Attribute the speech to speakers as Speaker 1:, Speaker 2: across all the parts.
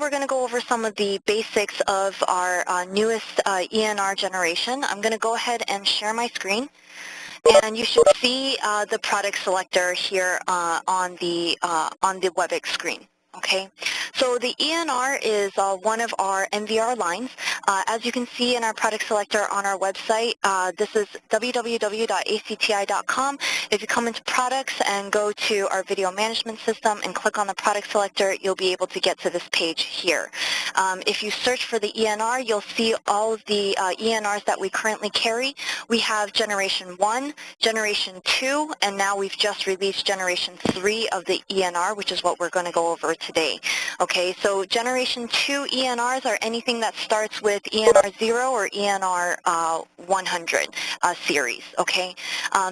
Speaker 1: we're going to go over some of the basics of our newest ENR generation. I'm going to go ahead and share my screen. And you should see the product selector here on the WebEx screen. Okay, so the ENR is one of our MVR lines. As you can see in our product selector on our website, this is www.acti.com. If you come into products and go to our video management system and click on the product selector, you'll be able to get to this page here. If you search for the ENR, you'll see all of the ENRs that we currently carry. We have Generation 1, Generation 2, and now we've just released Generation 3 of the ENR, which is what we're going to go over today. Okay, so Generation 2 ENRs are anything that starts with ENR 0 or ENR 100 series. Okay,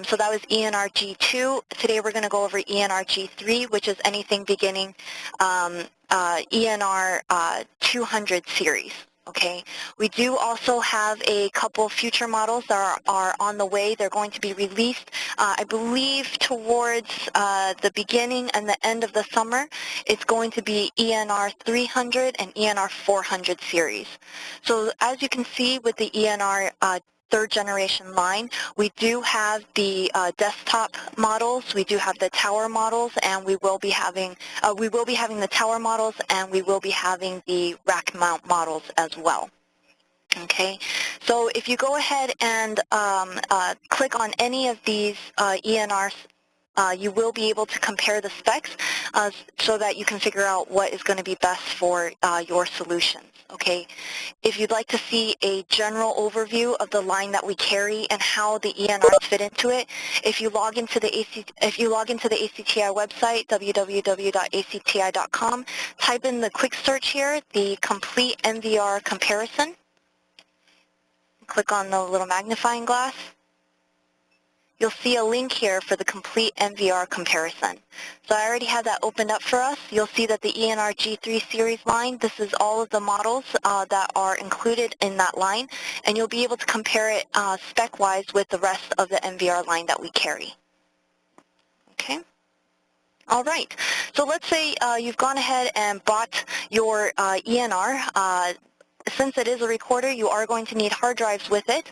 Speaker 1: so that was ENR G2. Today we're going to go over ENR G3, which is anything beginning ENR 200 series. Okay, we do also have a couple future models that are on the way. They're going to be released, I believe, towards the beginning and the end of the summer. It's going to be ENR 300 and ENR 400 series. So as you can see with the ENR third generation line, we do have the desktop models, we do have the tower models, and we will be having the tower models, and we will be having the rack mount models as well. Okay, so if you go ahead and click on any of these ENRs, you will be able to compare the specs so that you can figure out what is going to be best for your solutions. Okay, if you'd like to see a general overview of the line that we carry and how the ENRs fit into it, if you log into the ACTi website, www.acti.com, type in the quick search here, the complete MVR comparison. Click on the little magnifying glass. You'll see a link here for the complete MVR comparison. So I already have that opened up for us. You'll see that the ENR G3 series line, this is all of the models that are included in that line, and you'll be able to compare it spec-wise with the rest of the MVR line that we carry. Okay. All right. So let's say you've gone ahead and bought your ENR. Since it is a recorder, you are going to need hard drives with it.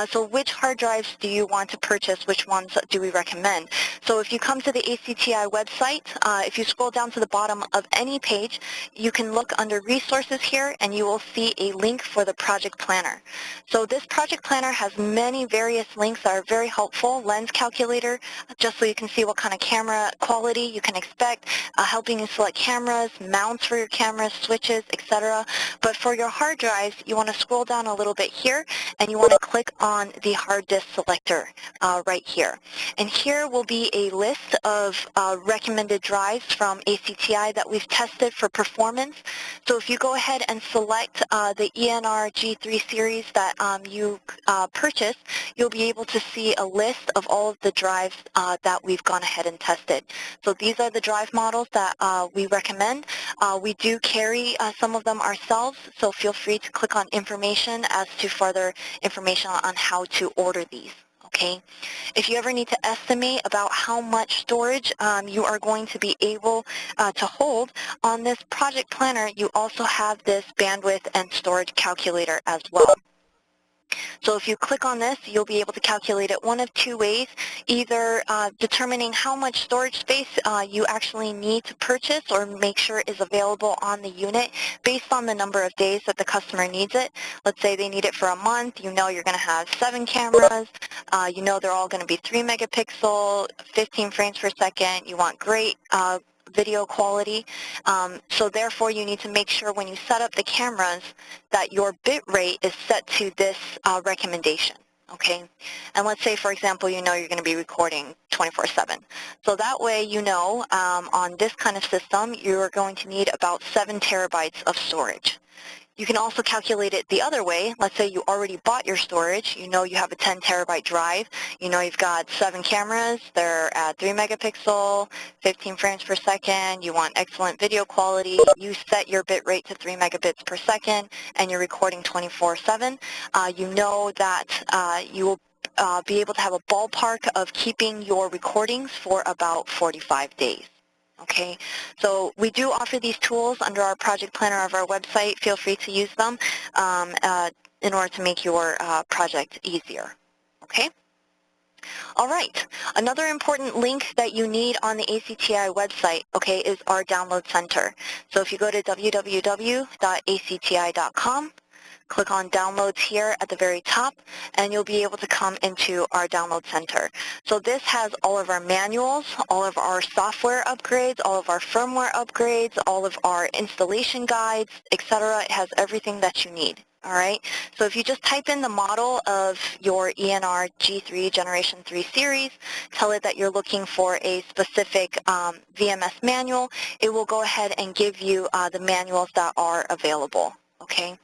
Speaker 1: So which hard drives do you want to purchase? Which ones do we recommend? So if you come to the ACTi website, if you scroll down to the bottom of any page, you can look under resources here and you will see a link for the project planner. So this project planner has many various links that are very helpful. Lens calculator, just so you can see what kind of camera quality you can expect, helping you select cameras, mounts for your cameras, switches, etc. But for your hard drives, you want to scroll down a little bit here and you want to click on the hard disk selector right here. And here will be a list of recommended drives from ACTi that we've tested for performance. So if you go ahead and select the ENR G3 series that you purchased, you'll be able to see a list of all of the drives that we've gone ahead and tested. So these are the drive models that we recommend. We do carry some of them ourselves, so feel free to click on information as to further information on how to order these. Okay. If you ever need to estimate about how much storage you are going to be able to hold, on this project planner you also have this bandwidth and storage calculator as well. So if you click on this, you'll be able to calculate it one of two ways, either determining how much storage space you actually need to purchase or make sure is available on the unit based on the number of days that the customer needs it. Let's say they need it for a month. You know you're going to have 7 cameras. You know they're all going to be 3 megapixel, 15 frames per second. You want great video quality. So therefore you need to make sure when you set up the cameras that your bit rate is set to this recommendation. Okay, and let's say, for example, you know you're going to be recording 24/7. So that way you know on this kind of system you're going to need about 7 terabytes of storage. You can also calculate it the other way. Let's say you already bought your storage. You know you have a 10 terabyte drive. You know you've got 7 cameras. They're at 3 megapixel, 15 frames per second. You want excellent video quality. You set your bit rate to 3 megabits per second, and you're recording 24/7. You know that you will be able to have a ballpark of keeping your recordings for about 45 days. Okay, so we do offer these tools under our project planner of our website. Feel free to use them in order to make your project easier. Okay? All right. Another important link that you need on the ACTi website, okay, is our download center. So if you go to www.acti.com, click on Downloads here at the very top, and you'll be able to come into our Download Center. So this has all of our manuals, all of our software upgrades, all of our firmware upgrades, all of our installation guides, etc. It has everything that you need. All right, so if you just type in the model of your ENR G3 Generation 3 series, tell it that you're looking for a specific VMS manual, it will go ahead and give you the manuals that are available, okay?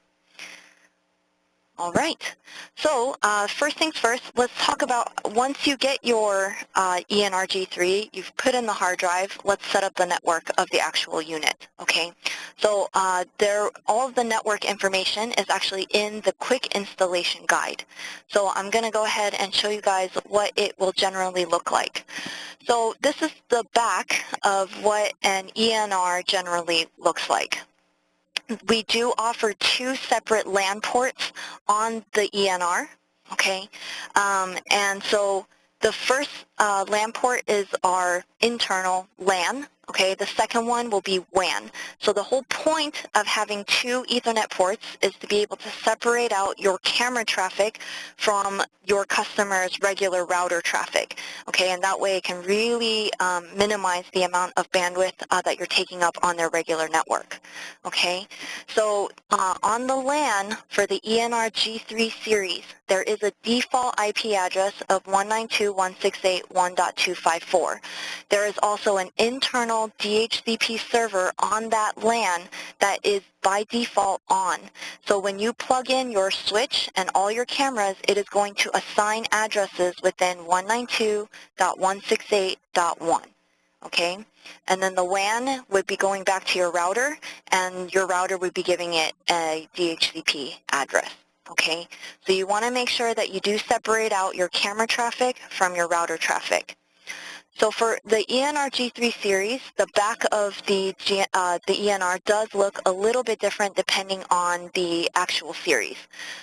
Speaker 1: All right. So first things first, let's talk about once you get your ENR G3, you've put in the hard drive, let's set up the network of the actual unit, okay? So all of the network information is actually in the quick installation guide. So I'm going to go ahead and show you guys what it will generally look like. So this is the back of what an ENR generally looks like. We do offer two separate LAN ports on the ENR, okay? And so the first LAN port is our internal LAN, okay? The second one will be WAN. So the whole point of having two Ethernet ports is to be able to separate out your camera traffic from your customer's regular router traffic, okay? And that way it can really minimize the amount of bandwidth that you're taking up on their regular network, okay? So on the LAN for the ENR G3 series, there is a default IP address of 192.168.1.254. There is also an internal DHCP server on that LAN that is by default on. So when you plug in your switch and all your cameras, it is going to assign addresses within 192.168.1. Okay, and then the WAN would be going back to your router, and your router would be giving it a DHCP address. Okay, so you want to make sure that you do separate out your camera traffic from your router traffic. So for the ENR G3 series, the back of the ENR does look a little bit different depending on the actual series.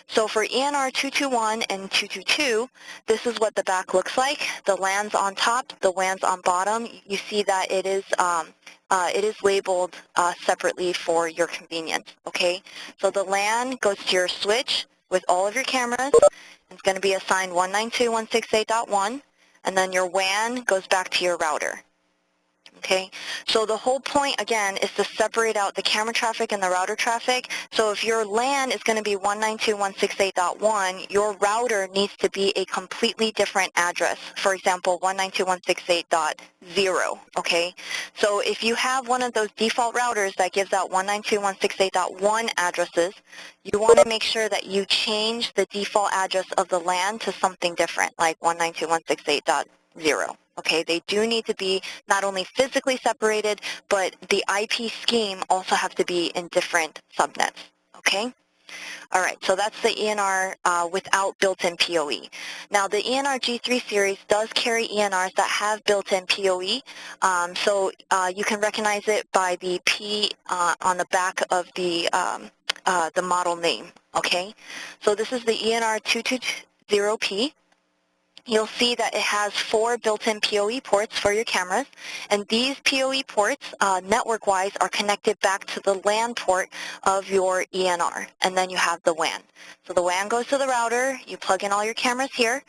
Speaker 1: So for ENR 221 and 222, this is what the back looks like. The LAN's on top, the WAN's on bottom. You see that it is labeled separately for your convenience, okay? So the LAN goes to your switch with all of your cameras. It's going to be assigned 192.168.1. and then your WAN goes back to your router. Okay, so the whole point, again, is to separate out the camera traffic and the router traffic. So if your LAN is going to be 192.168.1, your router needs to be a completely different address. For example, 192.168.0, okay? So if you have one of those default routers that gives out 192.168.1 addresses, you want to make sure that you change the default address of the LAN to something different, like 192.168.0. Okay, they do need to be not only physically separated, but the IP scheme also have to be in different subnets. Okay? All right, so that's the ENR without built-in PoE. Now, the ENR G3 series does carry ENRs that have built-in PoE, so you can recognize it by the P on the back of the model name. Okay, so this is the ENR 220P. You'll see that it has 4 built-in PoE ports for your cameras, and these PoE ports, network-wise, are connected back to the LAN port of your ENR, and then you have the WAN. So the WAN goes to the router, you plug in all your cameras here,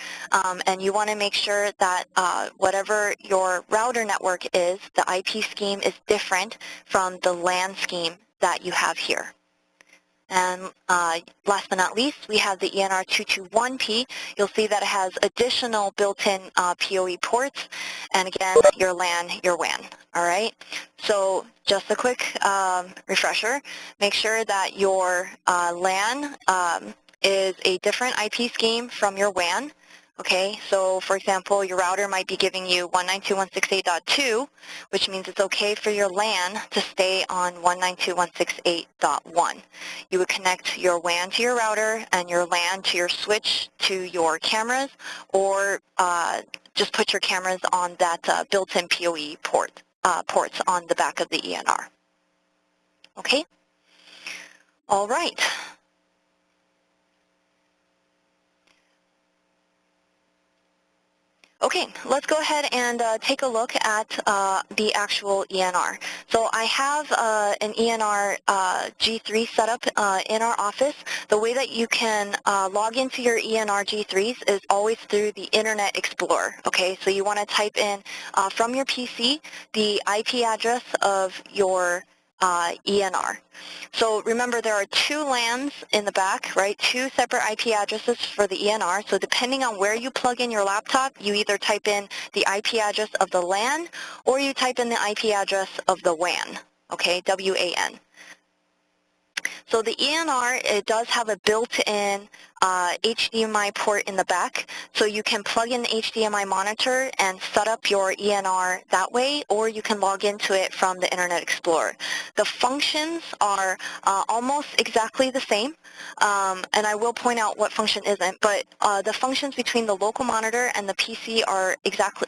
Speaker 1: and you want to make sure that whatever your router network is, the IP scheme is different from the LAN scheme that you have here. And last but not least, we have the ENR 221P. You'll see that it has additional built-in PoE ports, and again, your LAN, your WAN. All right? So just a quick refresher. Make sure that your LAN is a different IP scheme from your WAN. Okay, so for example, your router might be giving you 192.168.2, which means it's okay for your LAN to stay on 192.168.1. You would connect your WAN to your router and your LAN to your switch to your cameras, or just put your cameras on that built-in PoE port. ports on the back of the ENR. Okay? All right. Okay, let's go ahead and take a look at the actual ENR. So I have an ENR G3 set up in our office. The way that you can log into your ENR G3s is always through the Internet Explorer. Okay, so you want to type in from your PC the IP address of your ENR. So remember, there are two LANs in the back, right? Two separate IP addresses for the ENR. So depending on where you plug in your laptop, you either type in the IP address of the LAN or you type in the IP address of the WAN, okay, W-A-N. So the ENR, it does have a built-in HDMI port in the back, so you can plug in the HDMI monitor and set up your ENR that way, or you can log into it from the Internet Explorer. The functions are almost exactly the same, and I will point out what function isn't, but the functions between the local monitor and the PC are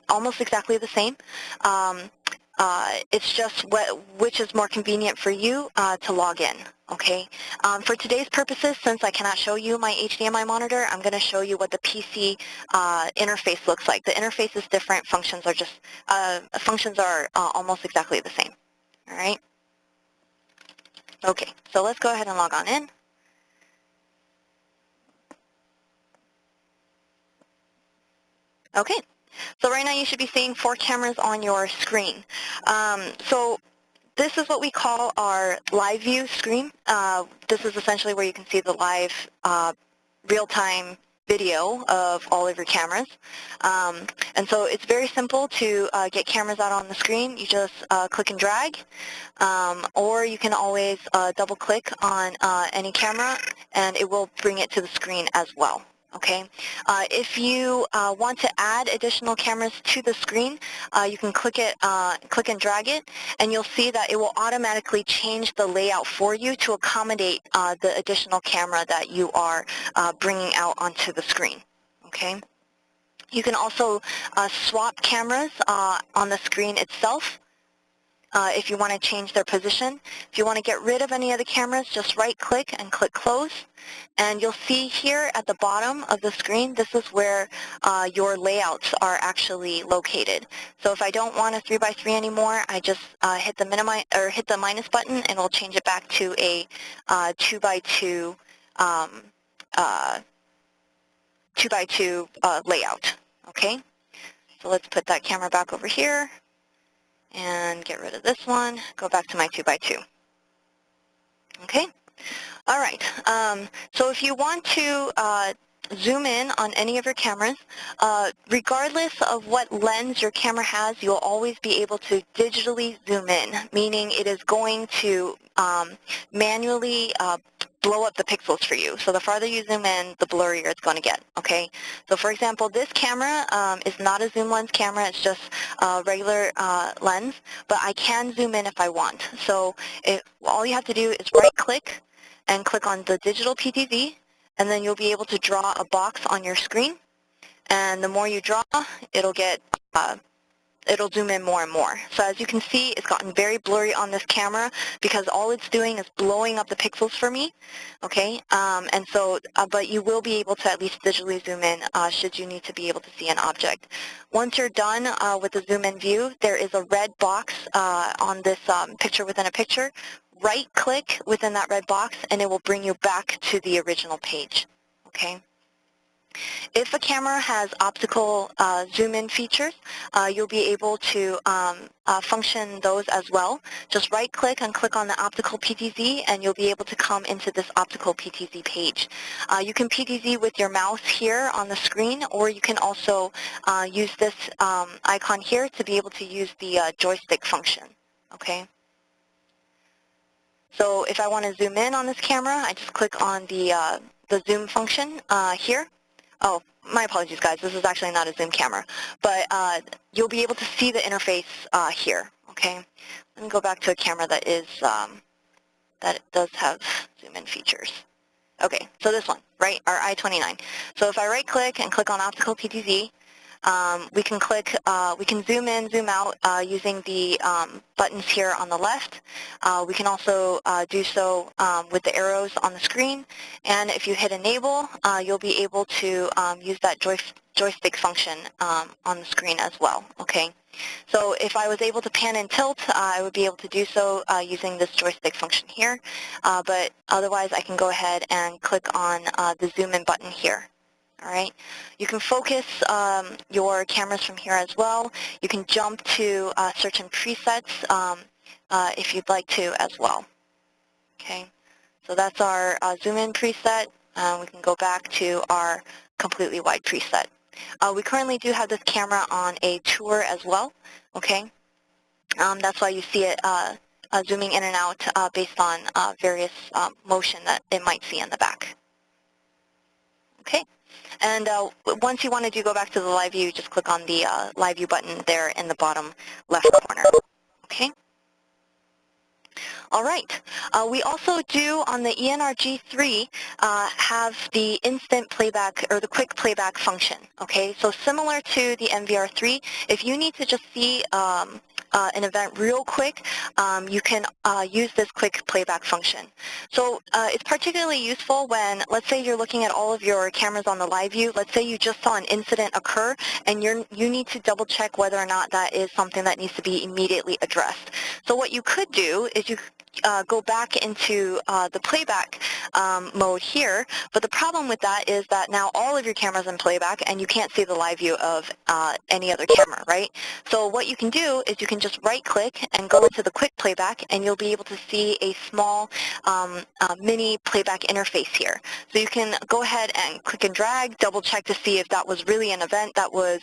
Speaker 1: almost exactly the same. It's just which is more convenient for you to log in, okay? For today's purposes, since I cannot show you my HDMI monitor, I'm going to show you what the PC interface looks like. The interface is different. Functions are almost exactly the same, all right? Okay, so let's go ahead and log on in. Okay, so right now you should be seeing 4 cameras on your screen. So this is what we call our live view screen. This is essentially where you can see the live real-time video of all of your cameras. And so it's very simple to get cameras out on the screen. You just click and drag, or you can always double-click on any camera, and it will bring it to the screen as well. Okay. If you want to add additional cameras to the screen, you can click and drag it, and you'll see that it will automatically change the layout for you to accommodate the additional camera that you are bringing out onto the screen. Okay. You can also swap cameras on the screen itself. If you want to change their position. If you want to get rid of any of the cameras, just right-click and click Close. And you'll see here at the bottom of the screen, this is where your layouts are actually located. So if I don't want a 3x3 anymore, I just hit the minus button, and it'll change it back to a 2x2 layout. Okay. So let's put that camera back over here and get rid of this one, go back to my 2x2. Okay? All right. So if you want to zoom in on any of your cameras, regardless of what lens your camera has, you'll always be able to digitally zoom in, meaning it is going to manually blow up the pixels for you. So the farther you zoom in, the blurrier it's going to get, okay? So for example, this camera is not a zoom lens camera, it's just a regular lens, but I can zoom in if I want. So all you have to do is right-click and click on the digital PTZ, and then you'll be able to draw a box on your screen. And the more you draw, it'll zoom in more and more. So as you can see, it's gotten very blurry on this camera because all it's doing is blowing up the pixels for me, okay? And so, but you will be able to at least digitally zoom in should you need to be able to see an object. Once you're done with the zoom in view, there is a red box on this picture within a picture. Right-click within that red box, and it will bring you back to the original page, okay? If a camera has optical zoom-in features, you'll be able to function those as well. Just right-click and click on the optical PTZ, and you'll be able to come into this optical PTZ page. You can PTZ with your mouse here on the screen, or you can also use this icon here to be able to use the joystick function, okay? So if I want to zoom in on this camera, I just click on the zoom function here. Oh, my apologies, guys. This is actually not a zoom camera. But you'll be able to see the interface here, okay? Let me go back to a camera that does have zoom-in features. Okay, so this one, right, our I-29. So if I right-click and click on Optical PTZ, We can click, we can zoom in, zoom out using the buttons here on the left. We can also do so with the arrows on the screen. And if you hit enable, you'll be able to use that joystick function on the screen as well, okay? So if I was able to pan and tilt, I would be able to do so using this joystick function here. But otherwise, I can go ahead and click on the zoom in button here. All right. You can focus your cameras from here as well. You can jump to search and presets if you'd like to as well. Okay. So that's our zoom in preset. We can go back to our completely wide preset. We currently do have this camera on a tour as well. Okay. That's why you see it zooming in and out based on various motion that it might see in the back. Okay. And once you want to go back to the live view, just click on the live view button there in the bottom left corner. Okay. All right. We also do on the ENR G3 have the instant playback or the quick playback function. Okay. So similar to the MVR3, if you need to just see an event real quick, you can use this quick playback function. So it's particularly useful when, let's say you're looking at all of your cameras on the live view. Let's say you just saw an incident occur and you need to double check whether or not that is something that needs to be immediately addressed. So what you could do is you go back into the playback mode here, but the problem with that is that now all of your cameras in playback and you can't see the live view of any other camera, right? So what you can do is you can just right-click and go into the quick playback and you'll be able to see a small mini playback interface here. So you can go ahead and click and drag, double-check to see if that was really an event that was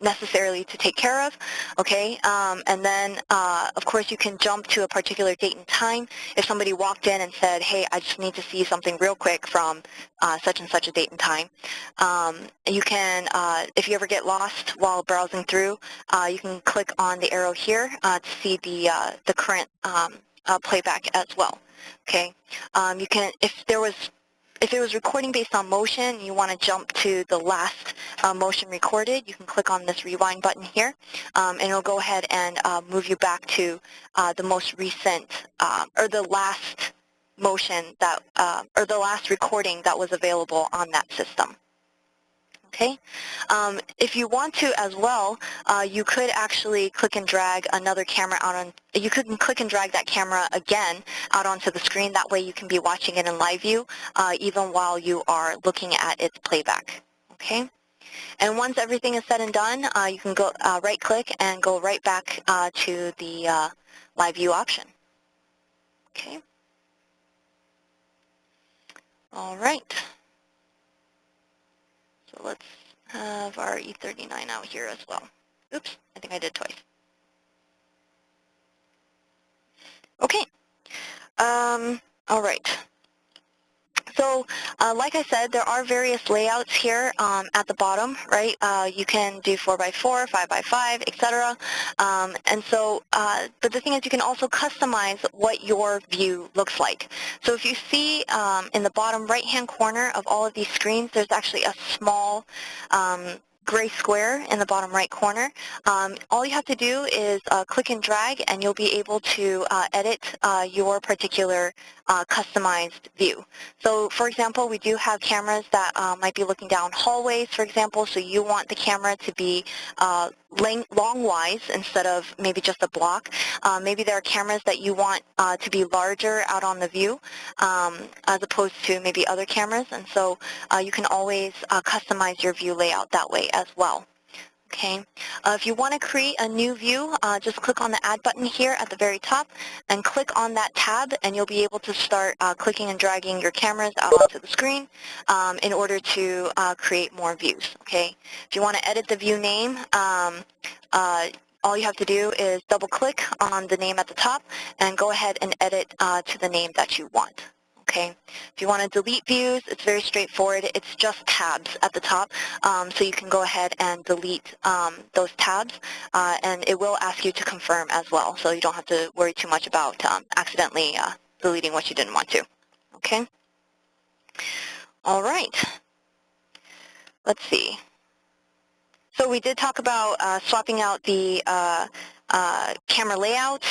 Speaker 1: necessarily to take care of, okay? And then, of course, you can jump to a particular date and time. If somebody walked in and said, hey, I just need to see something real quick from such and such a date and time. You can, if you ever get lost while browsing through, you can click on the arrow here to see the current playback as well. Okay, you can, if it was recording based on motion and you want to jump to the last motion recorded, you can click on this rewind button here, and it'll go ahead and move you back to the most recent or the last motion that or the last recording that was available on that system. Okay. If you want to as well, you could actually click and drag another camera out on, you could click and drag that camera again out onto the screen. That way you can be watching it in live view even while you are looking at its playback. Okay. And once everything is said and done, you can go right-click and go right back to the live view option. Okay. All right. So let's have our E39 out here as well. Oops, I think I did twice. Okay. All right. So, like I said, there are various layouts here at the bottom, right? You can do 4x4, 5x5, etc. And so, but the thing is, you can also customize what your view looks like. So if you see in the bottom right-hand corner of all of these screens, there's actually a small gray square in the bottom right corner. All you have to do is click and drag and you'll be able to edit your particular customized view. So for example, we do have cameras that might be looking down hallways, for example, so you want the camera to be long-wise instead of maybe just a block. Maybe there are cameras that you want to be larger out on the view as opposed to maybe other cameras, and so you can always customize your view layout that way as well. Okay. If you want to create a new view, just click on the Add button here at the very top and click on that tab, and you'll be able to start clicking and dragging your cameras out onto the screen in order to create more views. Okay. If you want to edit the view name, all you have to do is double-click on the name at the top and go ahead and edit to the name that you want. Okay. If you want to delete views, it's very straightforward. It's just tabs at the top, so you can go ahead and delete those tabs, and it will ask you to confirm as well, so you don't have to worry too much about accidentally deleting what you didn't want to. Okay. All right. Let's see. So we did talk about swapping out the camera layouts.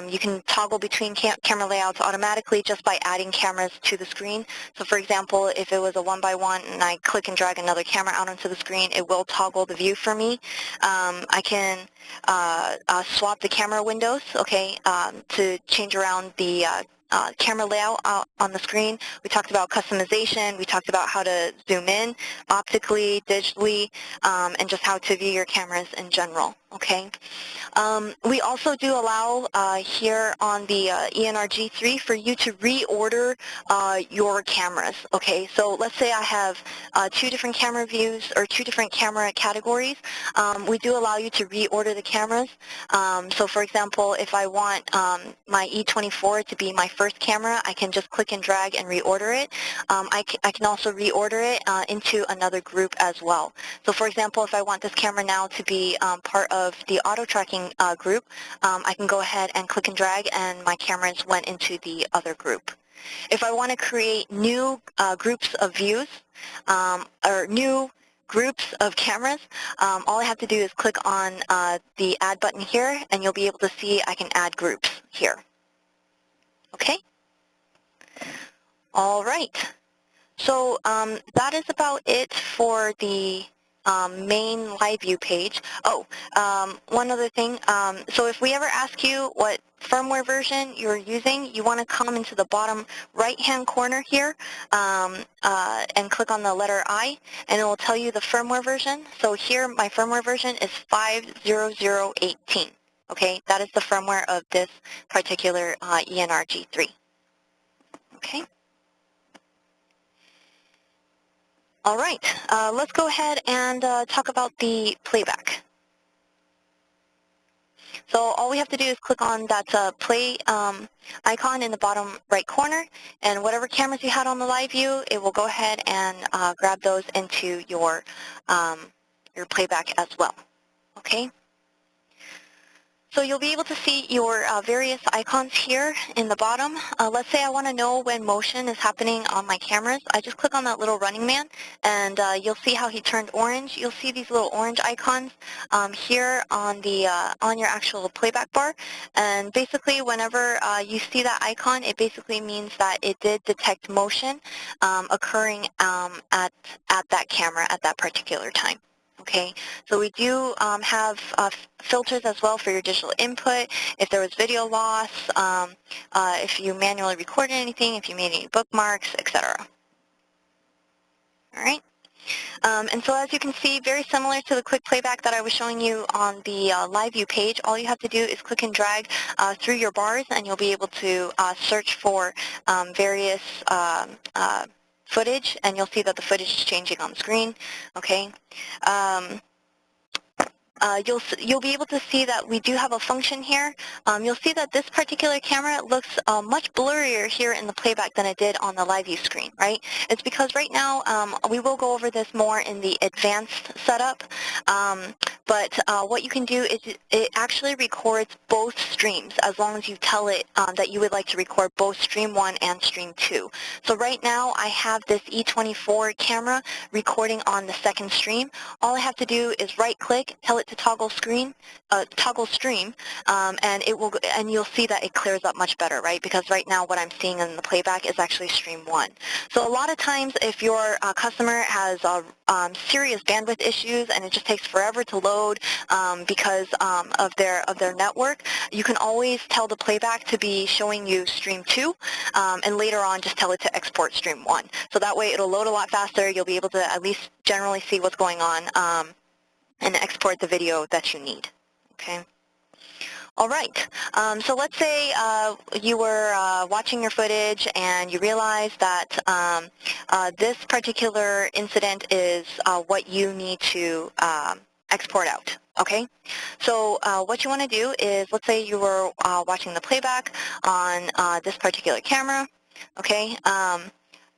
Speaker 1: You can toggle between camera layouts automatically just by adding cameras to the screen. So for example, if it was a 1x1 and I click and drag another camera out onto the screen, it will toggle the view for me. I can swap the camera windows, okay, to change around the camera layout on the screen. We talked about customization. We talked about how to zoom in optically, digitally, and just how to view your cameras in general, okay? We also do allow here on the ENR G3 for you to reorder your cameras, okay? So let's say I have 2 different camera views or 2 different camera categories. We do allow you to reorder the cameras. So for example, if I want my E24 to be my first camera, I can just click and drag and reorder it. I can also reorder it into another group as well. So for example, if I want this camera now to be part of the auto tracking group, I can go ahead and click and drag and my cameras went into the other group. If I want to create new groups of views or new groups of cameras, all I have to do is click on the add button here and you'll be able to see I can add groups here. Okay? All right. So that is about it for the main live view page. Oh, one other thing. So if we ever ask you what firmware version you're using, you want to come into the bottom right-hand corner here and click on the letter I, and it will tell you the firmware version. So here, my firmware version is 5.00.18. Okay, that is the firmware of this particular ENR G3. Okay. All right, let's go ahead and talk about the playback. So all we have to do is click on that play icon in the bottom right corner, and whatever cameras you had on the live view, it will go ahead and grab those into your playback as well. Okay? So you'll be able to see your various icons here in the bottom. Let's say I want to know when motion is happening on my cameras. I just click on that little running man, and you'll see how he turned orange. You'll see these little orange icons here on the on your actual playback bar. And basically, whenever you see that icon, it basically means that it did detect motion occurring at that camera at that particular time. Okay, so we do have filters as well for your digital input, if there was video loss, if you manually recorded anything, if you made any bookmarks, etc. All right. And so as you can see, very similar to the quick playback that I was showing you on the live view page, all you have to do is click and drag through your bars and you'll be able to search for various footage, and you'll see that the footage is changing on the screen. Okay. You'll be able to see that we do have a function here. You'll see that this particular camera looks much blurrier here in the playback than it did on the live view screen, right? It's because right now, we will go over this more in the advanced setup, but what you can do is it actually records both streams as long as you tell it that you would like to record both stream 1 and stream 2. So right now I have this E24 camera recording on the second stream. All I have to do is right click, tell it to toggle stream, and you'll see that it clears up much better, right? Because right now what I'm seeing in the playback is actually stream 1. So a lot of times if your customer has serious bandwidth issues and it just takes forever to load because of their network, you can always tell the playback to be showing you stream 2, and later on just tell it to export stream 1. So that way it'll load a lot faster. You'll be able to at least generally see what's going on and export the video that you need. Okay. All right, so let's say you were watching your footage and you realized that this particular incident is what you need to export out, okay? So what you want to do is, let's say you were watching the playback on this particular camera, okay?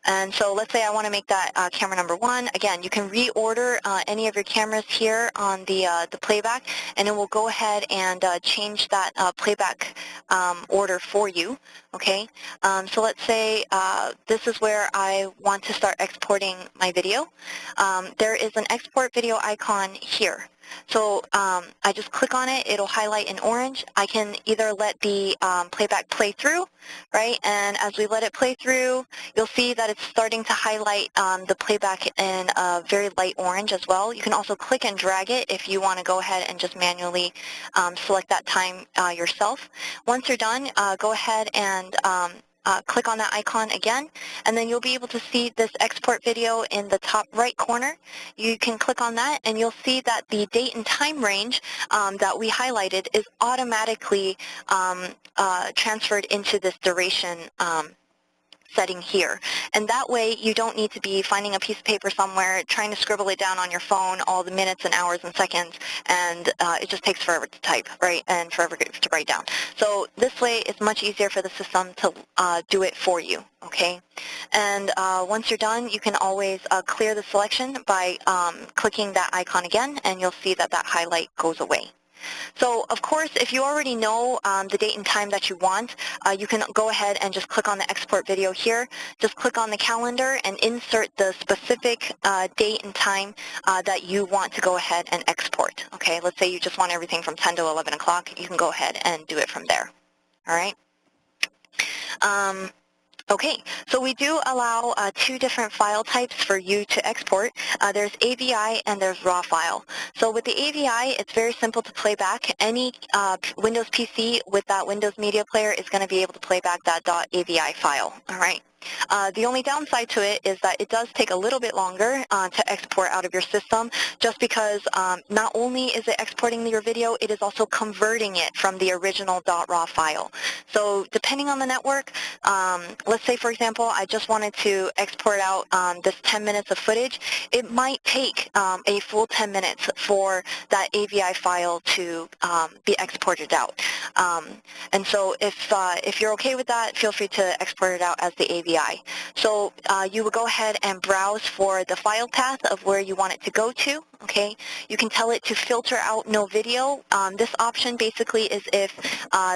Speaker 1: And so let's say I want to make that camera number 1. Again, you can reorder any of your cameras here on the playback, and it will go ahead and change that playback order for you. Okay, so let's say this is where I want to start exporting my video. There is an export video icon here. So I just click on it, it'll highlight in orange. I can either let the playback play through, right? And as we let it play through, you'll see that it's starting to highlight the playback in a very light orange as well. You can also click and drag it if you want to go ahead and just manually select that time yourself. Once you're done, go ahead and click on that icon again, and then you'll be able to see this export video in the top right corner. You can click on that, and you'll see that the date and time range that we highlighted is automatically transferred into this duration setting here. And that way you don't need to be finding a piece of paper somewhere, trying to scribble it down on your phone, all the minutes and hours and seconds, and it just takes forever to type, right, and forever to write down. So this way it's much easier for the system to do it for you, okay? And once you're done, you can always clear the selection by clicking that icon again, and you'll see that that highlight goes away. So, of course, if you already know the date and time that you want, you can go ahead and just click on the export video here. Just click on the calendar and insert the specific date and time that you want to go ahead and export. Okay, let's say you just want everything from 10 to 11 o'clock. You can go ahead and do it from there. All right. Okay, so we do allow 2 different file types for you to export. There's AVI and there's RAW file. So with the AVI, it's very simple to play back. Any Windows PC with that Windows Media Player is going to be able to play back that .avi file, all right? The only downside to it is that it does take a little bit longer to export out of your system, just because not only is it exporting your video, it is also converting it from the original .raw file. So depending on the network, let's say, for example, I just wanted to export out this 10 minutes of footage. It might take a full 10 minutes for that AVI file to be exported out. And so if you're okay with that, feel free to export it out as the AVI. So you would go ahead and browse for the file path of where you want it to go to, okay? You can tell it to filter out no video. This option basically is if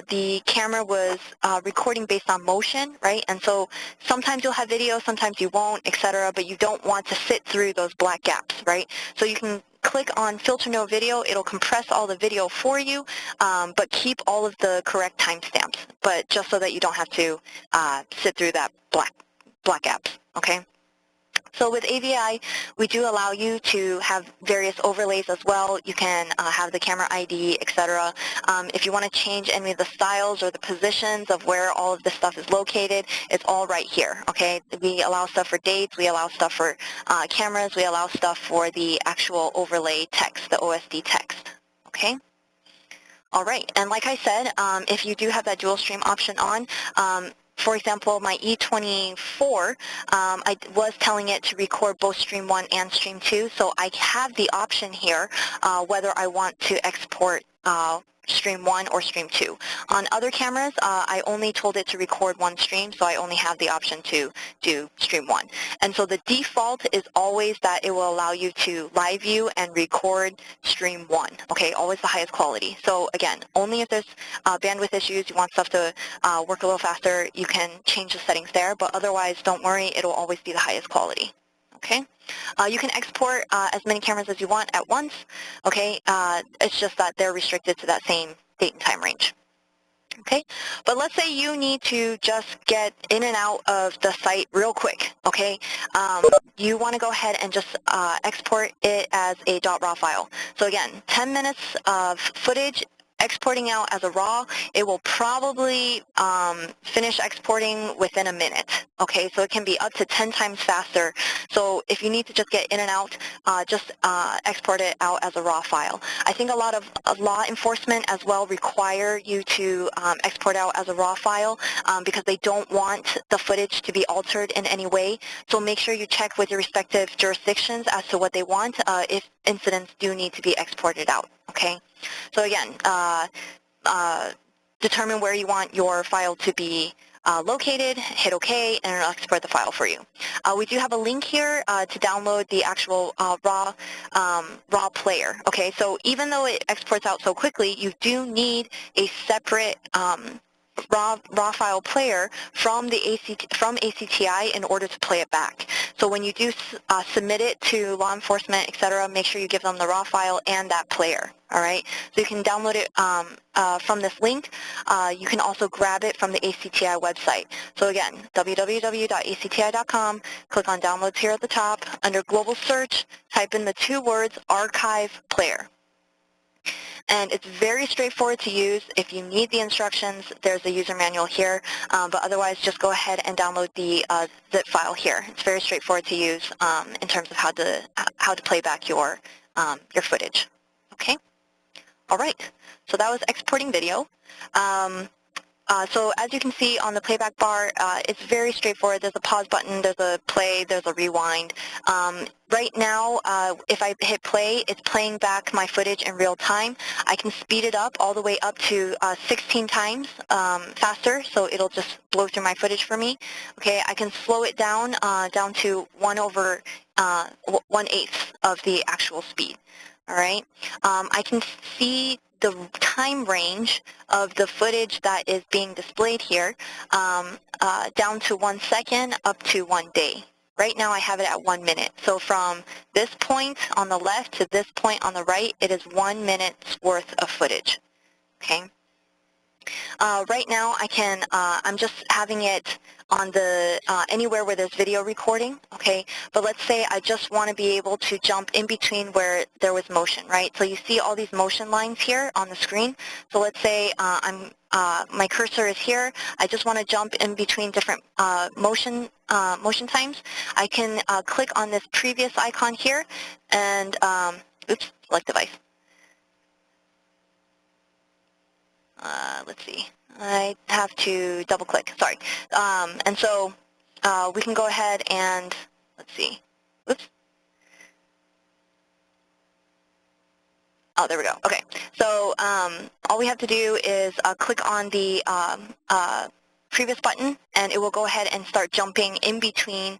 Speaker 1: the camera was recording based on motion, right? And so sometimes you'll have video, sometimes you won't, etc., but you don't want to sit through those black gaps, right? So you can click on Filter No Video. It'll compress all the video for you, but keep all of the correct timestamps, but just so that you don't have to sit through that black gaps, okay? So with AVI, we do allow you to have various overlays as well. You can have the camera ID, etc. If you want to change any of the styles or the positions of where all of this stuff is located, it's all right here, okay? We allow stuff for dates, we allow stuff for cameras, we allow stuff for the actual overlay text, the OSD text, okay? All right, and like I said, if you do have that dual stream option on, for example, my E24, I was telling it to record both Stream 1 and Stream 2, so I have the option here whether I want to export Stream 1 or Stream 2. On other cameras, I only told it to record one stream, so I only have the option to do Stream 1. And so the default is always that it will allow you to live view and record Stream 1, okay, always the highest quality. So again, only if there's bandwidth issues, you want stuff to work a little faster, you can change the settings there, but otherwise, don't worry, it'll always be the highest quality. Okay, you can export as many cameras as you want at once, okay? It's just that they're restricted to that same date and time range, okay? But let's say you need to just get in and out of the site real quick, okay? You want to go ahead and just export it as a .raw file. So again, 10 minutes of footage, exporting out as a RAW, it will probably finish exporting within a minute, okay? So it can be up to 10 times faster. So if you need to just get in and out, just export it out as a RAW file. I think a lot of law enforcement as well require you to export out as a RAW file because they don't want the footage to be altered in any way. So make sure you check with your respective jurisdictions as to what they want if incidents do need to be exported out, okay? So again, determine where you want your file to be located, hit OK, and it'll export the file for you. We do have a link here to download the actual raw player. Okay, so even though it exports out so quickly, you do need a separate raw file player from ACTi in order to play it back. So when you do submit it to law enforcement, etc., make sure you give them the raw file and that player. All right. So you can download it from this link. You can also grab it from the ACTi website. So again, www.acti.com. Click on Downloads here at the top. Under Global Search, type in the 2 words Archive Player. And it's very straightforward to use. If you need the instructions, there's a user manual here. But otherwise, just go ahead and download the zip file here. It's very straightforward to use in terms of how to play back your footage. Okay. All right. So that was exporting video. So as you can see on the playback bar, it's very straightforward. There's a pause button, there's a play, there's a rewind. Right now, if I hit play, it's playing back my footage in real time. I can speed it up all the way up to 16 times faster, so it'll just blow through my footage for me. Okay, I can slow it down to 1/8 of the actual speed. All right, I can see the time range of the footage that is being displayed here down to 1 second up to 1 day. Right now I have it at 1 minute. So from this point on the left to this point on the right, it is 1 minute's worth of footage. Okay. Right now I'm just having it on the anywhere where there's video recording, okay? But let's say I just want to be able to jump in between where there was motion, right? So you see all these motion lines here on the screen. So let's say my cursor is here. I just want to jump in between different motion times. I can click on this previous icon here and, oops, select device. Let's see, I have to double click, sorry. And so we can go ahead and, let's see, oops. Oh, there we go, okay. So all we have to do is click on the previous button and it will go ahead and start jumping in between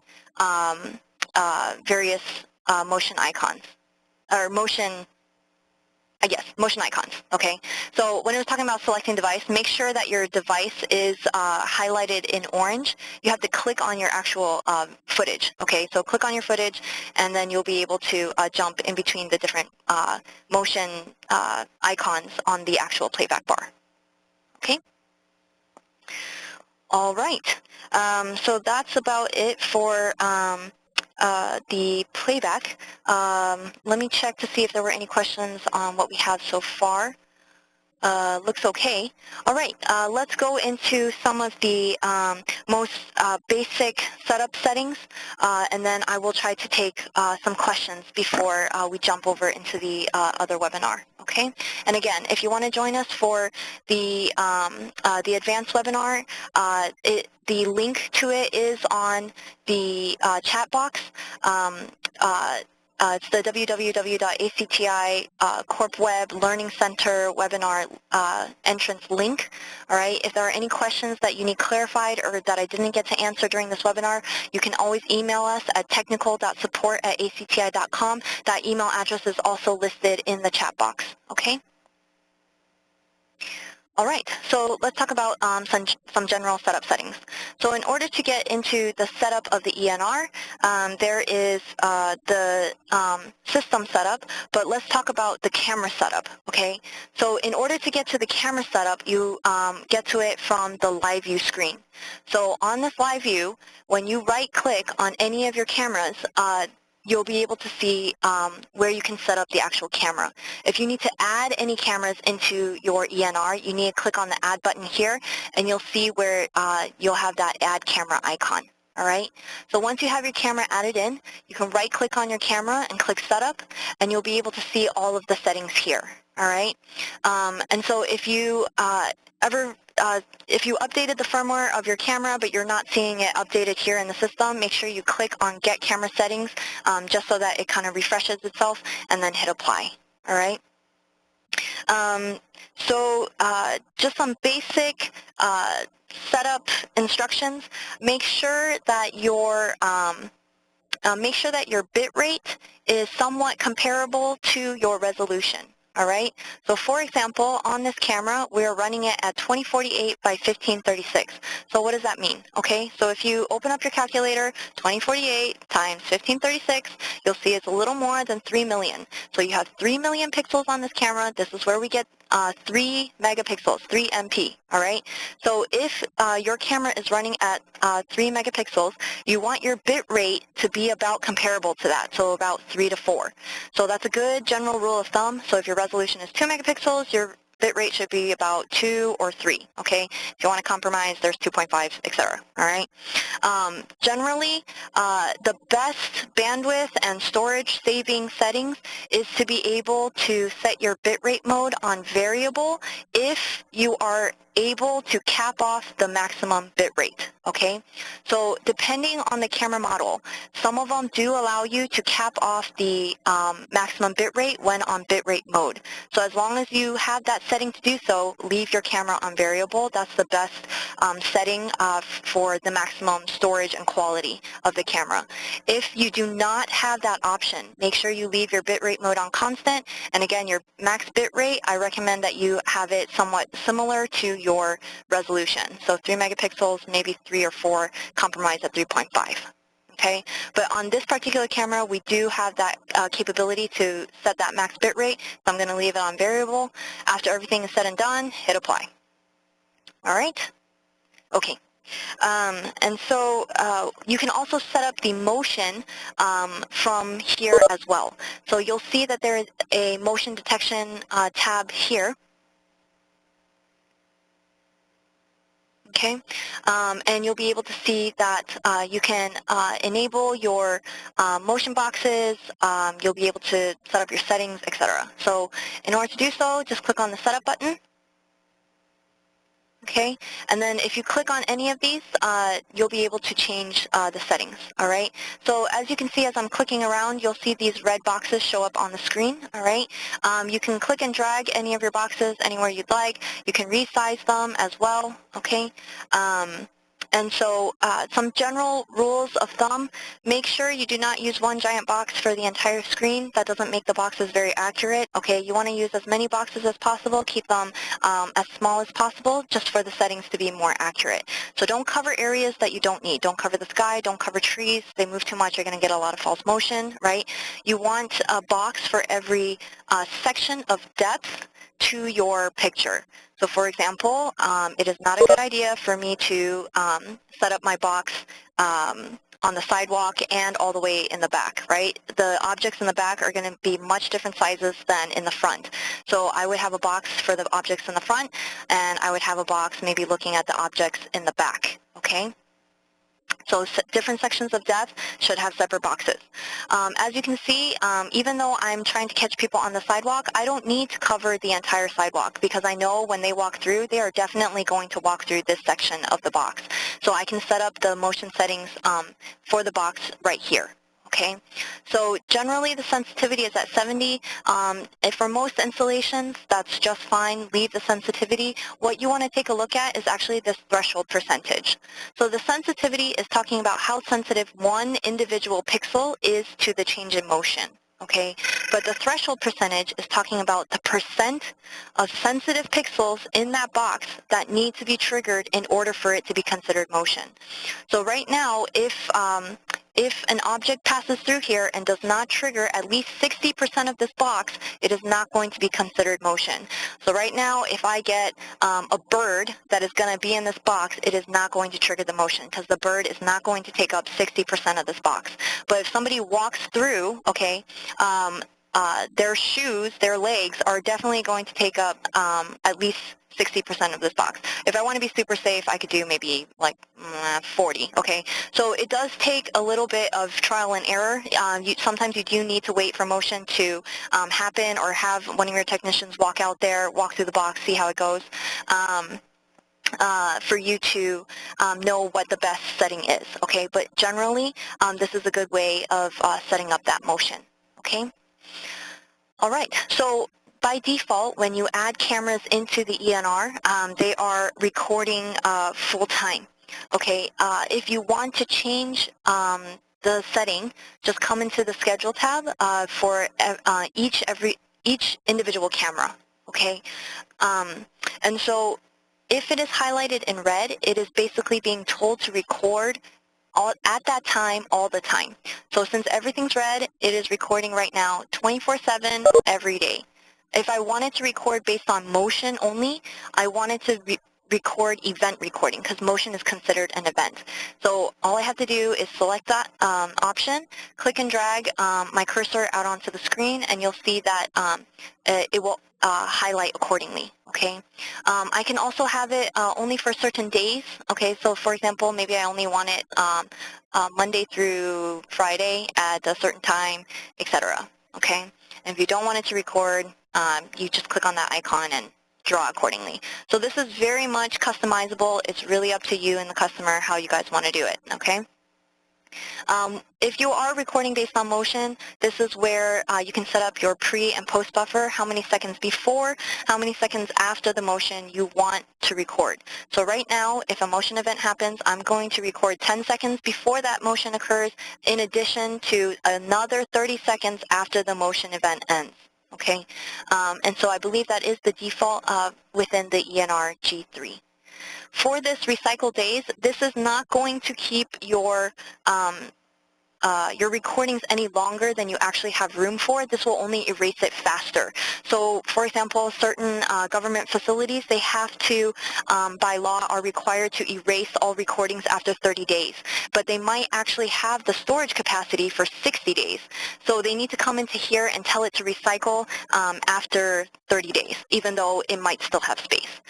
Speaker 1: various motion icons, or motion icons, okay? So when it was talking about selecting device, make sure that your device is highlighted in orange. You have to click on your actual footage, okay? So click on your footage, and then you'll be able to jump in between the different motion icons on the actual playback bar, okay? All right, so that's about it for the playback. Let me check to see if there were any questions on what we have so far. Looks okay. All right, let's go into some of the most basic setup settings, and then I will try to take some questions before we jump over into the other webinar. Okay, and again, if you want to join us for the advanced webinar, the link to it is on the chat box. It's the www.acti Corp Web Learning Center webinar entrance link. All right. If there are any questions that you need clarified or that I didn't get to answer during this webinar, you can always email us at technical.support@acti.com. That email address is also listed in the chat box. Okay. All right, so let's talk about some general setup settings. So in order to get into the setup of the ENR, there is the system setup, but let's talk about the camera setup, okay? So in order to get to the camera setup, you get to it from the live view screen. So on this live view, when you right-click on any of your cameras, you'll be able to see where you can set up the actual camera. If you need to add any cameras into your ENR, you need to click on the Add button here, and you'll see where you'll have that Add Camera icon. All right? So once you have your camera added in, you can right-click on your camera and click Setup, and you'll be able to see all of the settings here. All right? And so if you if you updated the firmware of your camera but you're not seeing it updated here in the system, make sure you click on Get Camera Settings just so that it kind of refreshes itself, and then hit Apply. All right? Just some basic setup instructions. Make sure that your bit rate is somewhat comparable to your resolution. All right. So for example, on this camera, we're running it at 2048 by 1536. So what does that mean? Okay. So if you open up your calculator, 2048 times 1536, you'll see it's a little more than 3 million. So you have 3 million pixels on this camera. This is where we get 3 megapixels, 3 MP. All right. So if your camera is running at 3 megapixels, you want your bit rate to be about comparable to that, so about 3 to 4. So that's a good general rule of thumb. So if your resolution is 2 megapixels, your bit rate should be about 2 or 3, okay? If you want to compromise, there's 2.5, etc., all right? Generally, the best bandwidth and storage saving settings is to be able to set your bitrate mode on variable if you are able to cap off the maximum bitrate, okay? So depending on the camera model, some of them do allow you to cap off the maximum bitrate when on bitrate mode. So as long as you have that setting to do so, leave your camera on variable. That's the best setting for the maximum storage and quality of the camera. If you do not have that option, make sure you leave your bitrate mode on constant. And again, your max bitrate, I recommend that you have it somewhat similar to your resolution. So 3 megapixels, maybe 3 or 4, compromise at 3.5. Okay, but on this particular camera, we do have that capability to set that max bitrate. So I'm going to leave it on variable. After everything is said and done, hit apply. All right. Okay. And so you can also set up the motion from here as well. So you'll see that there is a motion detection tab here. Okay, and you'll be able to see that you can enable your motion boxes, you'll be able to set up your settings, etc. So in order to do so, just click on the setup button. Okay, and then if you click on any of these, you'll be able to change the settings, all right? So as you can see, as I'm clicking around, you'll see these red boxes show up on the screen, all right? You can click and drag any of your boxes anywhere you'd like. You can resize them as well, okay? And so some general rules of thumb, make sure you do not use one giant box for the entire screen. That doesn't make the boxes very accurate. Okay, you want to use as many boxes as possible, keep them as small as possible just for the settings to be more accurate. So don't cover areas that you don't need. Don't cover the sky, don't cover trees. They move too much, you're going to get a lot of false motion, right? You want a box for every section of depth to your picture. So for example, it is not a good idea for me to set up my box on the sidewalk and all the way in the back, right? The objects in the back are going to be much different sizes than in the front. So I would have a box for the objects in the front, and I would have a box maybe looking at the objects in the back, okay? So different sections of depth should have separate boxes. As you can see, even though I'm trying to catch people on the sidewalk, I don't need to cover the entire sidewalk because I know when they walk through, they are definitely going to walk through this section of the box. So I can set up the motion settings for the box right here. Okay, so generally the sensitivity is at 70. For most installations, that's just fine. Leave the sensitivity. What you want to take a look at is actually this threshold percentage. So the sensitivity is talking about how sensitive one individual pixel is to the change in motion. Okay, but the threshold percentage is talking about the percent of sensitive pixels in that box that need to be triggered in order for it to be considered motion. So right now, if an object passes through here and does not trigger at least 60% of this box, it is not going to be considered motion. So right now, if I get a bird that is going to be in this box, it is not going to trigger the motion because the bird is not going to take up 60% of this box. But if somebody walks through, okay, their shoes, their legs are definitely going to take up at least 60% of this box. If I want to be super safe, I could do maybe like 40, okay? So it does take a little bit of trial and error. Sometimes you do need to wait for motion to happen or have one of your technicians walk out there, walk through the box, see how it goes. For you to know what the best setting is, okay? But generally, this is a good way of setting up that motion, okay? All right, so by default, when you add cameras into the ENR, they are recording full-time. Okay, if you want to change the setting, just come into the Schedule tab for each individual camera. Okay, and so if it is highlighted in red, it is basically being told to record at that time, all the time. So since everything's red, it is recording right now 24/7 every day. If I wanted to record based on motion only, I wanted to record event recording because motion is considered an event. So all I have to do is select that option, click and drag my cursor out onto the screen, and you'll see that it will highlight accordingly. Okay. I can also have it only for certain days. Okay. So for example, maybe I only want it Monday through Friday at a certain time, etc. Okay. And if you don't want it to record, you just click on that icon and draw accordingly. So this is very much customizable. It's really up to you and the customer how you guys want to do it. Okay. If you are recording based on motion, this is where you can set up your pre and post buffer, how many seconds before, how many seconds after the motion you want to record. So right now, if a motion event happens, I'm going to record 10 seconds before that motion occurs, in addition to another 30 seconds after the motion event ends. Okay, and so I believe that is the default within the ENR G3. For this recycle days, this is not going to keep your recordings any longer than you actually have room for. This will only erase it faster. So, for example, certain government facilities, they have to, by law, are required to erase all recordings after 30 days. But they might actually have the storage capacity for 60 days. So they need to come into here and tell it to recycle after 30 days, even though it might still have space.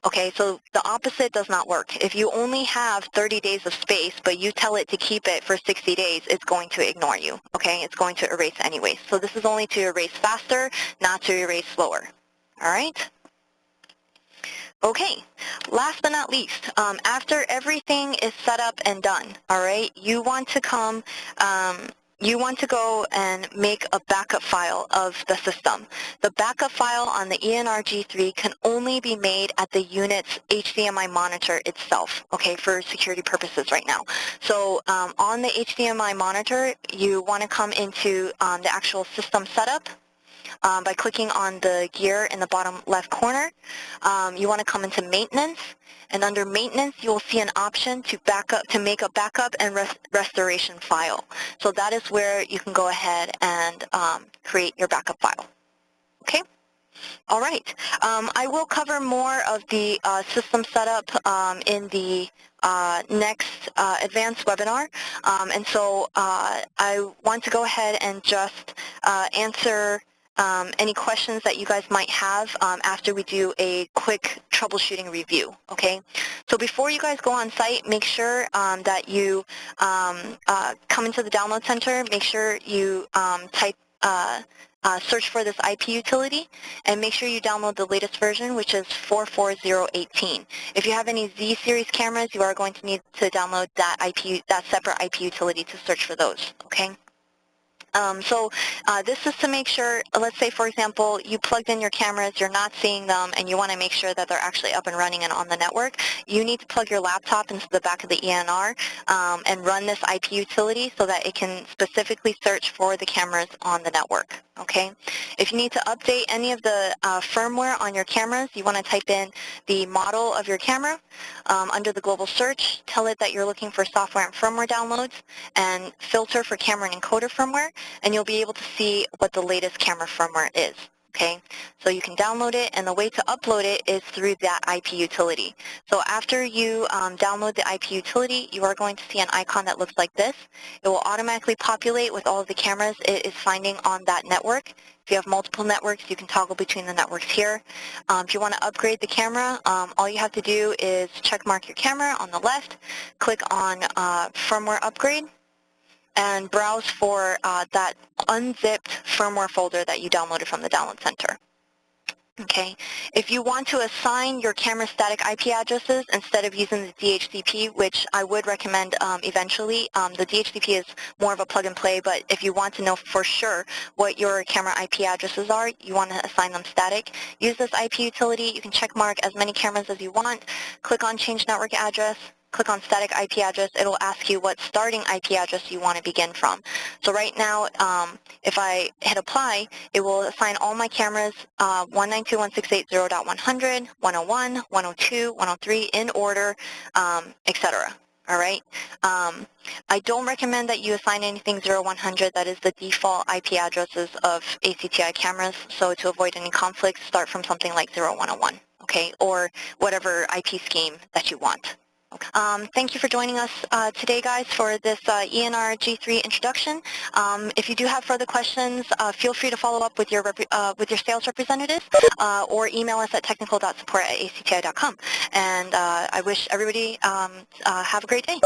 Speaker 1: Okay, so the opposite does not work. If you only have 30 days of space, but you tell it to keep it for 60 days, it's going to ignore you, okay? It's going to erase anyway. So this is only to erase faster, not to erase slower, all right? Okay, last but not least, after everything is set up and done, all right, you want to come, you want to go and make a backup file of the system. The backup file on the ENR G3 can only be made at the unit's HDMI monitor itself, okay, for security purposes right now. So on the HDMI monitor, you want to come into the actual system setup. By clicking on the gear in the bottom left corner. You want to come into maintenance, and under maintenance you will see an option to make a backup and restoration file. So that is where you can go ahead and create your backup file. Okay? All right. I will cover more of the system setup in the next advanced webinar. And so I want to go ahead and just answer any questions that you guys might have after we do a quick troubleshooting review, okay? So before you guys go on site, make sure that you come into the download center, make sure you search for this IP utility, and make sure you download the latest version, which is 44018. If you have any Z-series cameras, you are going to need to download that separate IP utility to search for those, okay? So this is to make sure, let's say, for example, you plugged in your cameras, you're not seeing them, and you want to make sure that they're actually up and running and on the network. You need to plug your laptop into the back of the ENR and run this IP utility so that it can specifically search for the cameras on the network. Okay. If you need to update any of the firmware on your cameras, you want to type in the model of your camera under the global search, tell it that you're looking for software and firmware downloads, and filter for camera and encoder firmware, and you'll be able to see what the latest camera firmware is. Okay, so you can download it, and the way to upload it is through that IP utility. So after you download the IP utility, you are going to see an icon that looks like this. It will automatically populate with all of the cameras it is finding on that network. If you have multiple networks, you can toggle between the networks here. If you want to upgrade the camera, all you have to do is check mark your camera on the left, click on firmware upgrade, and browse for that unzipped firmware folder that you downloaded from the download center. Okay. If you want to assign your camera static IP addresses instead of using the DHCP, which I would recommend eventually, the DHCP is more of a plug and play, but if you want to know for sure what your camera IP addresses are, you want to assign them static, use this IP utility. You can check mark as many cameras as you want, click on change network address, click on static IP address. It'll ask you what starting IP address you want to begin from. So right now, if I hit apply, it will assign all my cameras 192.168.0.100, 101, 102, 103 in order, etc. All right. I don't recommend that you assign anything 0100. That is the default IP addresses of ACTi cameras. So to avoid any conflicts, start from something like 0101, okay, or whatever IP scheme that you want. Okay. Thank you for joining us today, guys, for this ENR G3 introduction. If you do have further questions, feel free to follow up with your sales representative or email us at technical.support@acti.com. And I wish everybody have a great day.